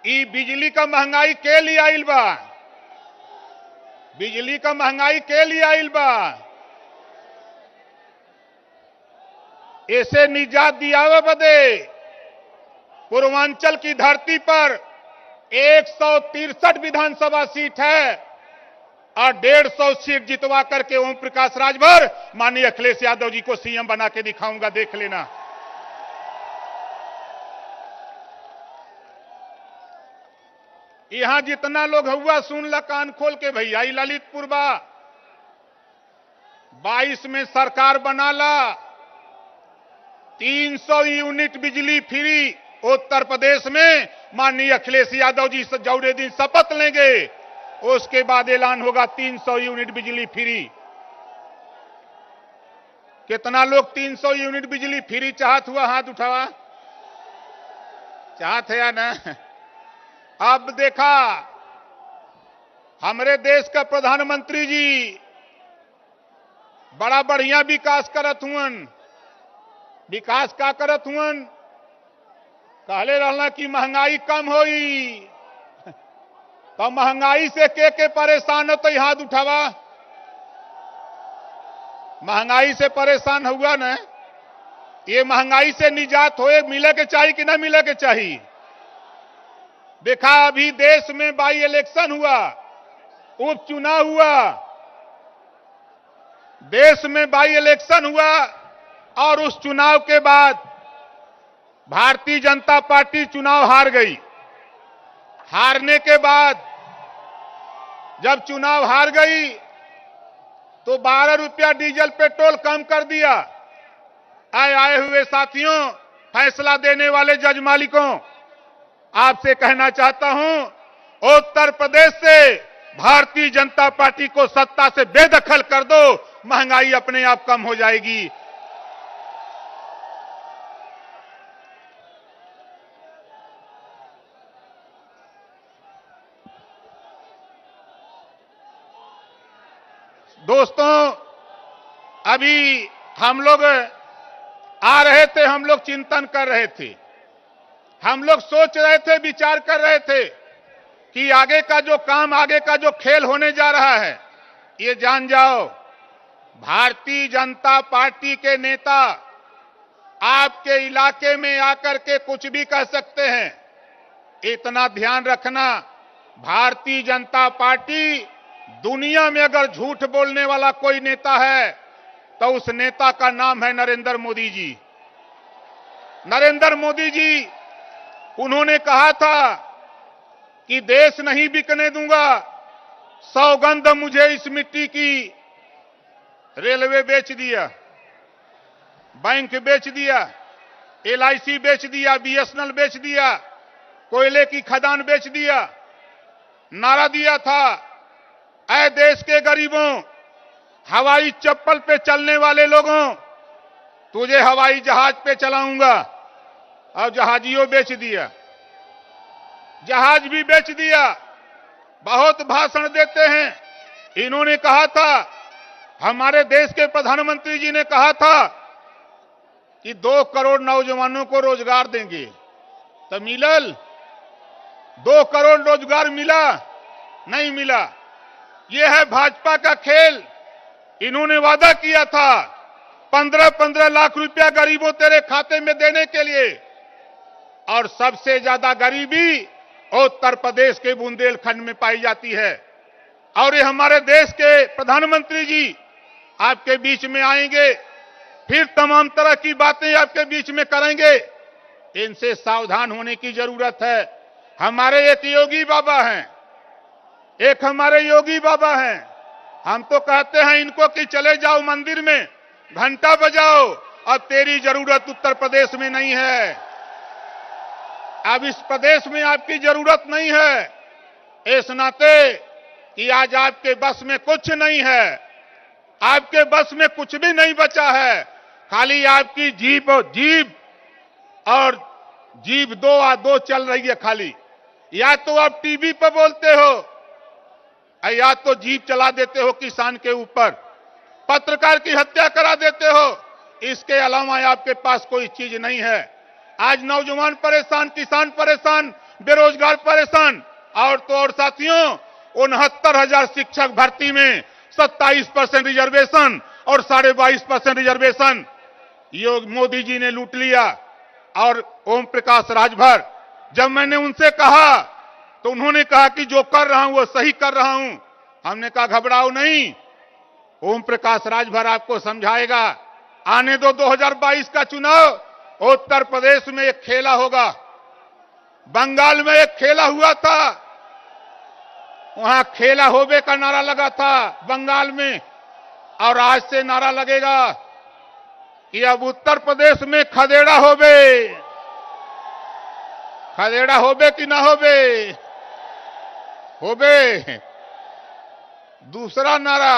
ई बिजली का महंगाई के लिए आइल बा, बिजली का महंगाई के लिए आइल बा। ऐसे निजात दियावे बदे पूर्वांचल की धरती पर 163 विधानसभा सीट है और 150 सीट जितवा करके ओम प्रकाश राजभर माननीय अखिलेश यादव जी को सीएम बना के दिखाऊंगा, देख लेना। यहां जितना लोग हुआ सुन ला कान खोल के भैया। ललितपुर बा 22 में सरकार बना ला, 300 यूनिट बिजली फ्री उत्तर प्रदेश में माननीय अखिलेश यादव जी जौरे दिन शपथ लेंगे, उसके बाद ऐलान होगा 300 यूनिट बिजली फ्री। कितना लोग 300 यूनिट बिजली फ्री चाहत हुआ, हाथ उठावा। चाहत है या ना? अब देखा हमारे देश का प्रधानमंत्री जी बड़ा बढ़िया विकास करत हुअन। विकास का करत हुअन? कहले रहना कि महंगाई कम होई, तो महंगाई से के परेशान हो तो हाथ उठावा। महंगाई से परेशान हुआ ना, ये महंगाई से निजात होए मिले के चाहिए कि ना मिले के चाहिए। देखा अभी देश में बाई इलेक्शन हुआ, उपचुनाव हुआ, देश में बाई इलेक्शन हुआ और उस चुनाव के बाद भारतीय जनता पार्टी चुनाव हार गई। हारने के बाद जब चुनाव हार गई तो 12 रुपया डीजल पेट्रोल कम कर दिया। आए हुए साथियों, फैसला देने वाले जज मालिकों, आपसे कहना चाहता हूं, उत्तर प्रदेश से भारतीय जनता पार्टी को सत्ता से बेदखल कर दो, महंगाई अपने आप कम हो जाएगी। दोस्तों, अभी हम लोग आ रहे थे, हम लोग चिंतन कर रहे थे, हम लोग सोच रहे थे, विचार कर रहे थे कि आगे का जो काम, आगे का जो खेल होने जा रहा है, ये जान जाओ भारतीय जनता पार्टी के नेता आपके इलाके में आकर के कुछ भी कह सकते हैं। इतना ध्यान रखना, भारतीय जनता पार्टी दुनिया में अगर झूठ बोलने वाला कोई नेता है तो उस नेता का नाम है नरेंद्र मोदी जी। नरेंद्र मोदी जी, उन्होंने कहा था कि देश नहीं बिकने दूंगा, सौगंध मुझे इस मिट्टी की। रेलवे बेच दिया, बैंक बेच दिया, LIC बेच दिया, BSNL बेच दिया, कोयले की खदान बेच दिया। नारा दिया था, ऐ देश के गरीबों, हवाई चप्पल पे चलने वाले लोगों, तुझे हवाई जहाज पे चलाऊंगा। और जहाजियों बेच दिया, जहाज भी बेच दिया। बहुत भाषण देते हैं। इन्होंने कहा था, हमारे देश के प्रधानमंत्री जी ने कहा था कि 2 करोड़ नौजवानों को रोजगार देंगे, तो मिलल? 2 करोड़ रोजगार मिला? नहीं मिला। यह है भाजपा का खेल। इन्होंने वादा किया था 15-15 लाख रुपया गरीबों तेरे खाते में देने के लिए, और सबसे ज्यादा गरीबी उत्तर प्रदेश के बुंदेलखंड में पाई जाती है। और ये हमारे देश के प्रधानमंत्री जी आपके बीच में आएंगे, फिर तमाम तरह की बातें आपके बीच में करेंगे। इनसे सावधान होने की जरूरत है। हमारे एक योगी बाबा हैं, एक हमारे योगी बाबा हैं। हम तो कहते हैं इनको कि चले जाओ मंदिर में, घंटा बजाओ। अब तेरी जरूरत उत्तर प्रदेश में नहीं है, अब इस प्रदेश में आपकी जरूरत नहीं है। इस नाते कि आज आपके बस में कुछ नहीं है, आपके बस में कुछ भी नहीं बचा है। खाली आपकी जीभ और जीभ 2 चल रही है खाली। या तो आप टीवी पर बोलते हो, या तो जीभ चला देते हो किसान के ऊपर, पत्रकार की हत्या करा देते हो। इसके अलावा आपके पास कोई चीज नहीं है। आज नौजवान परेशान, किसान परेशान, बेरोजगार परेशान। और तो और साथियों, 69,000 शिक्षक भर्ती में 27% रिजर्वेशन और 22.5% रिजर्वेशन योग मोदी जी ने लूट लिया। और ओम प्रकाश राजभर, जब मैंने उनसे कहा तो उन्होंने कहा कि जो कर रहा हूं वो सही कर रहा हूं। हमने कहा घबराओ नहीं, ओम प्रकाश राजभर आपको समझाएगा। आने दो 2022 का चुनाव। उत्तर प्रदेश में एक खेला होगा, बंगाल में एक खेला हुआ था, वहां खेला होबे का नारा लगा था बंगाल में, और आज से नारा लगेगा कि अब उत्तर प्रदेश में खदेड़ा होबे। खदेड़ा होबे कि ना होबे? होबे। दूसरा नारा,